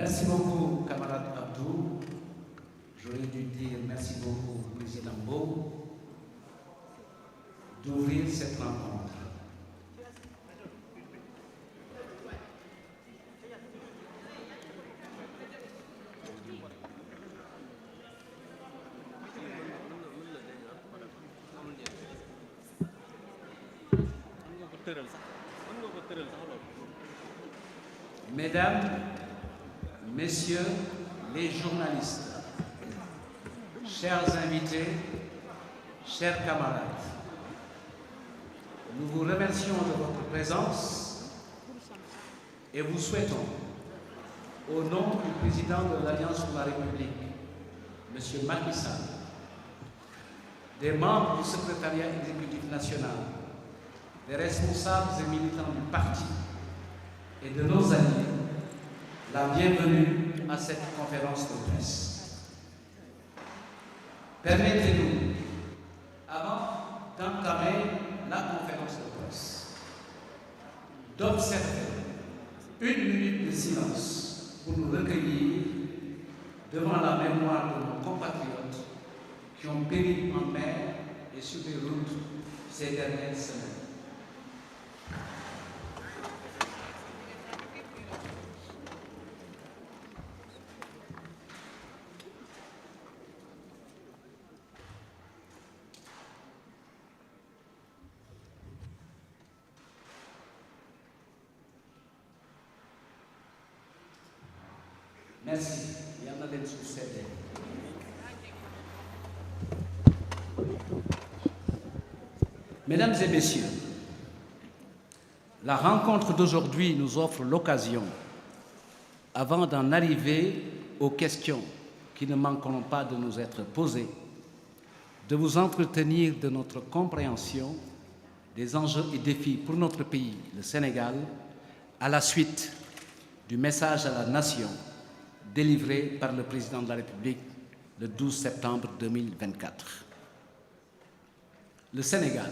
Merci beaucoup, camarade Abdou. J'aurais dû dire merci beaucoup, président Beau, d'ouvrir cette rencontre. Mesdames, Messieurs les journalistes, chers invités, chers camarades, nous vous remercions de votre présence et vous souhaitons, au nom du président de l'Alliance pour la République, M. Macky Sall, des membres du secrétariat exécutif national, des responsables et militants du parti et de nos alliés, la bienvenue à cette conférence de presse. Permettez-nous, avant d'entamer la conférence de presse, d'observer une minute de silence pour nous recueillir devant la mémoire de nos compatriotes qui ont péri en mer et sur les routes ces dernières semaines. Merci. Mesdames et messieurs, la rencontre d'aujourd'hui nous offre l'occasion, avant d'en arriver aux questions qui ne manqueront pas de nous être posées, de vous entretenir de notre compréhension des enjeux et défis pour notre pays, le Sénégal, à la suite du message à la nation délivré par le président de la République le 12 septembre 2024. Le Sénégal,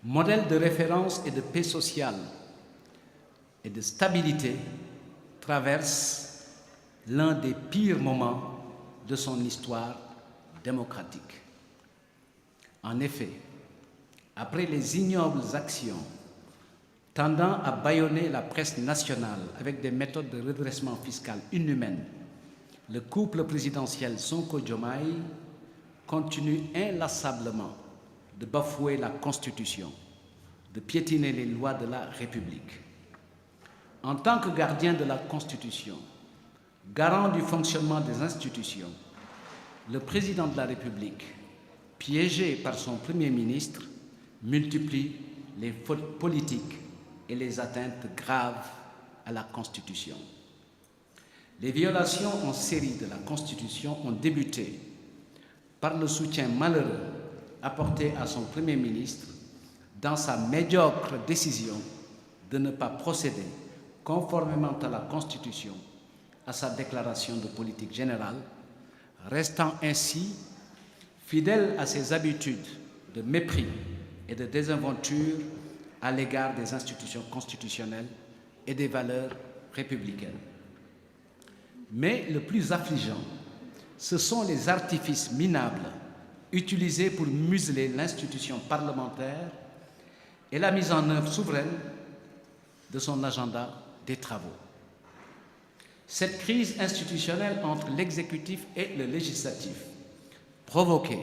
modèle de référence et de paix sociale et de stabilité, traverse l'un des pires moments de son histoire démocratique. En effet, après les ignobles actions tendant à bâillonner la presse nationale avec des méthodes de redressement fiscal inhumaines, le couple présidentiel Sonko-Diomaye continue inlassablement de bafouer la Constitution, de piétiner les lois de la République. En tant que gardien de la Constitution, garant du fonctionnement des institutions, le président de la République, piégé par son Premier ministre, multiplie les fautes politiques et les atteintes graves à la Constitution. Les violations en série de la Constitution ont débuté par le soutien malheureux apporté à son Premier ministre dans sa médiocre décision de ne pas procéder, conformément à la Constitution, à sa déclaration de politique générale, restant ainsi fidèle à ses habitudes de mépris et de désinvolture à l'égard des institutions constitutionnelles et des valeurs républicaines. Mais le plus affligeant, ce sont les artifices minables utilisés pour museler l'institution parlementaire et la mise en œuvre souveraine de son agenda des travaux. Cette crise institutionnelle entre l'exécutif et le législatif, provoquée,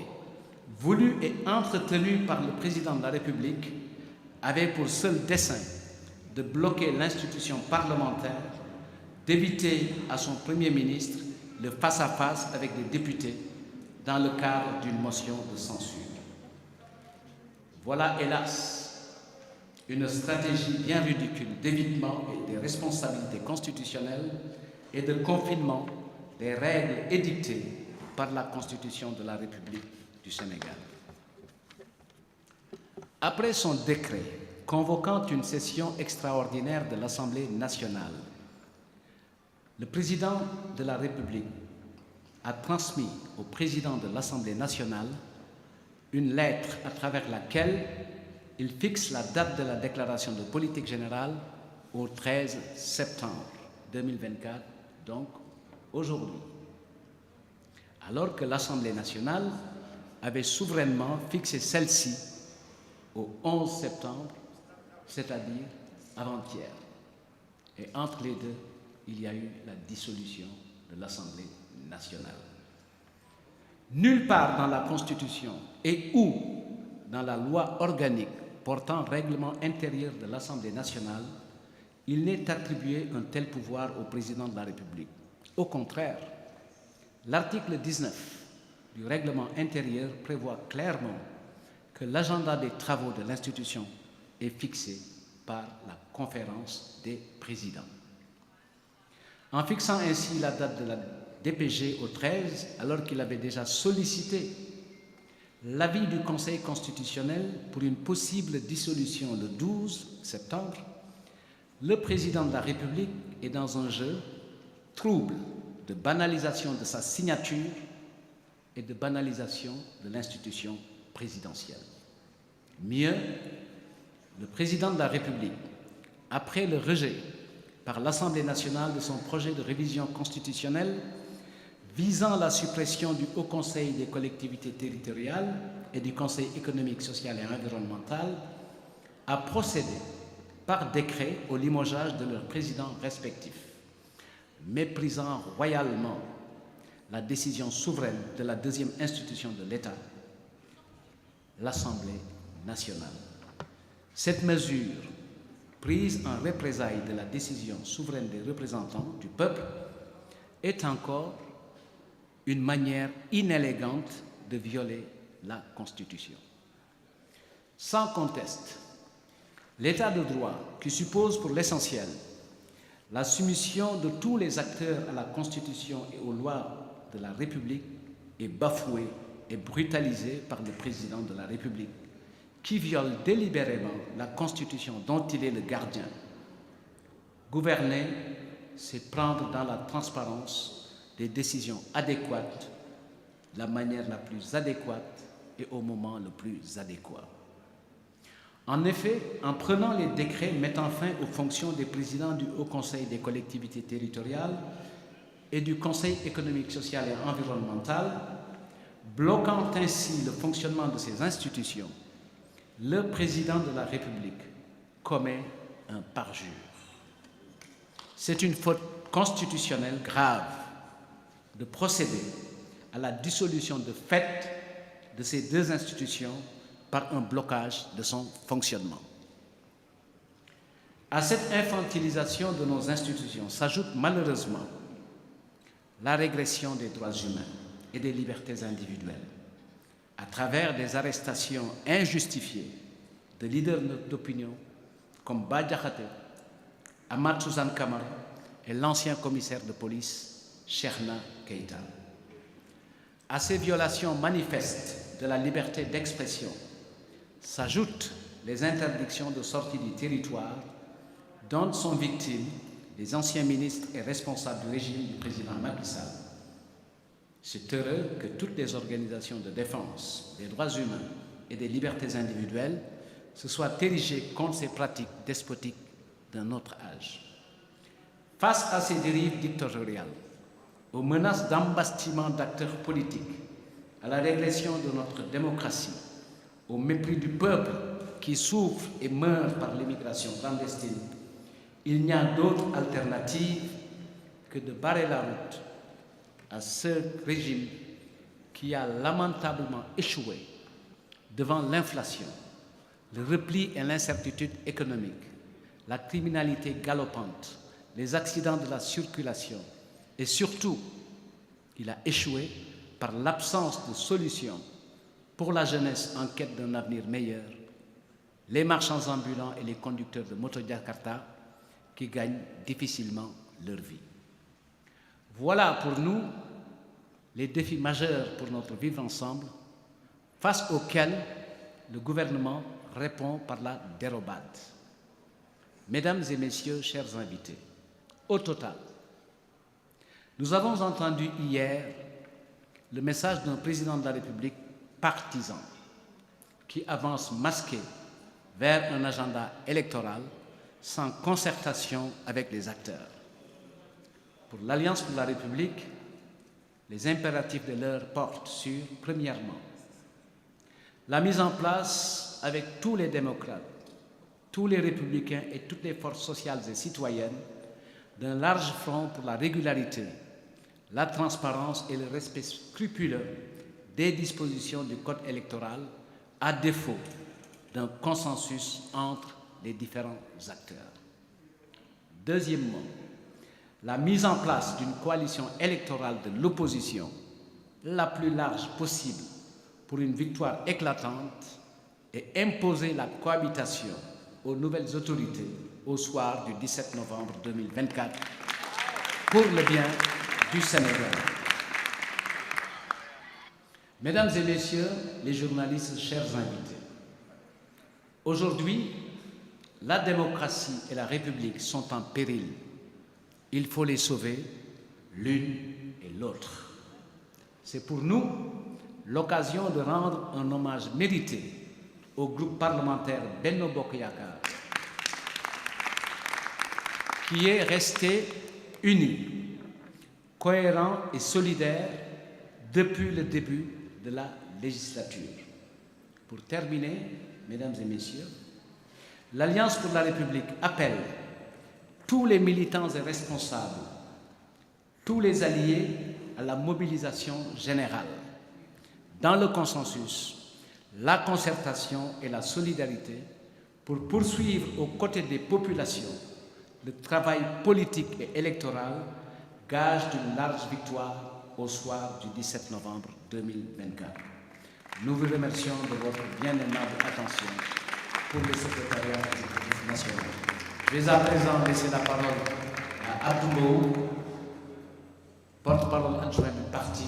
voulue et entretenue par le président de la République, avait pour seul dessein de bloquer l'institution parlementaire, d'éviter à son Premier ministre le face-à-face avec les députés dans le cadre d'une motion de censure. Voilà, hélas, une stratégie bien ridicule d'évitement et des responsabilités constitutionnelles et de confinement des règles édictées par la Constitution de la République du Sénégal. Après son décret convoquant une session extraordinaire de l'Assemblée nationale, le président de la République a transmis au président de l'Assemblée nationale une lettre à travers laquelle il fixe la date de la déclaration de politique générale au 13 septembre 2024, donc aujourd'hui. Alors que l'Assemblée nationale avait souverainement fixé celle-ci au 11 septembre, c'est-à-dire avant-hier. Et entre les deux, il y a eu la dissolution de l'Assemblée nationale. Nulle part dans la Constitution et ou dans la loi organique portant règlement intérieur de l'Assemblée nationale, il n'est attribué un tel pouvoir au président de la République. Au contraire, l'article 19 du règlement intérieur prévoit clairement que l'agenda des travaux de l'institution est fixé par la conférence des présidents. En fixant ainsi la date de la DPG au 13, alors qu'il avait déjà sollicité l'avis du Conseil constitutionnel pour une possible dissolution le 12 septembre, le président de la République est dans un jeu trouble de banalisation de sa signature et de banalisation de l'institution présidentielle. Mieux, le président de la République, après le rejet par l'Assemblée nationale de son projet de révision constitutionnelle visant la suppression du Haut Conseil des collectivités territoriales et du Conseil économique, social et environnemental, a procédé par décret au limogeage de leurs présidents respectifs, méprisant royalement la décision souveraine de la deuxième institution de l'État, l'Assemblée nationale. Cette mesure, prise en représailles de la décision souveraine des représentants du peuple, est encore une manière inélégante de violer la Constitution. Sans conteste, l'état de droit, qui suppose pour l'essentiel la soumission de tous les acteurs à la Constitution et aux lois de la République, est bafoué et brutalisé par le président de la République, qui viole délibérément la Constitution dont il est le gardien. Gouverner, c'est prendre dans la transparence des décisions adéquates, de la manière la plus adéquate et au moment le plus adéquat. En effet, en prenant les décrets mettant fin aux fonctions des présidents du Haut Conseil des collectivités territoriales et du Conseil économique, social et environnemental, bloquant ainsi le fonctionnement de ces institutions, le président de la République commet un parjure. C'est une faute constitutionnelle grave de procéder à la dissolution de fait de ces deux institutions par un blocage de son fonctionnement. À cette infantilisation de nos institutions s'ajoute malheureusement la régression des droits humains et des libertés individuelles à travers des arrestations injustifiées de leaders d'opinion comme Bah Diakhaté, Amath Suzanne Camara et l'ancien commissaire de police Cheikhna Keïta. À ces violations manifestes de la liberté d'expression s'ajoutent les interdictions de sortie du territoire dont sont victimes les anciens ministres et responsables du régime du président Macky Sall. C'est heureux que toutes les organisations de défense des droits humains et des libertés individuelles se soient érigées contre ces pratiques despotiques d'un autre âge. Face à ces dérives dictatoriales, aux menaces d'embastiment d'acteurs politiques, à la régression de notre démocratie, au mépris du peuple qui souffre et meurt par l'immigration clandestine, il n'y a d'autre alternative que de barrer la route à ce régime qui a lamentablement échoué devant l'inflation, le repli et l'incertitude économique, la criminalité galopante, les accidents de la circulation et surtout, il a échoué par l'absence de solution pour la jeunesse en quête d'un avenir meilleur, les marchands ambulants et les conducteurs de moto Jakarta qui gagnent difficilement leur vie. Voilà pour nous les défis majeurs pour notre vivre ensemble, face auxquels le gouvernement répond par la dérobade. Mesdames et messieurs, chers invités, au total, nous avons entendu hier le message d'un président de la République partisan qui avance masqué vers un agenda électoral sans concertation avec les acteurs. Pour l'Alliance pour la République, les impératifs de l'heure portent sur, premièrement, la mise en place avec tous les démocrates, tous les républicains et toutes les forces sociales et citoyennes d'un large front pour la régularité, la transparence et le respect scrupuleux des dispositions du Code électoral, à défaut d'un consensus entre les différents acteurs. Deuxièmement, la mise en place d'une coalition électorale de l'opposition la plus large possible pour une victoire éclatante et imposer la cohabitation aux nouvelles autorités au soir du 17 novembre 2024 pour le bien du Sénégal. Mesdames et messieurs les journalistes, chers invités, aujourd'hui, la démocratie et la République sont en péril. Il faut les sauver l'une et l'autre. C'est pour nous l'occasion de rendre un hommage mérité au groupe parlementaire Benno Bokk Yakaar, qui est resté uni, cohérent et solidaire depuis le début de la législature. Pour terminer, mesdames et messieurs, l'Alliance pour la République appelle tous les militants et responsables, tous les alliés à la mobilisation générale, dans le consensus, la concertation et la solidarité pour poursuivre aux côtés des populations le travail politique et électoral, gage d'une large victoire au soir du 17 novembre 2024. Nous vous remercions de votre bien aimable attention pour le secrétariat exécutif national. Je vais à présent laisser la parole à Abdou, porte-parole adjoint du parti,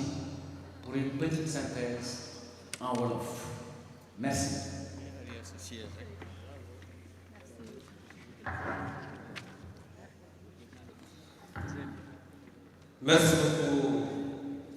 pour une petite synthèse en wolof. Merci. Merci beaucoup.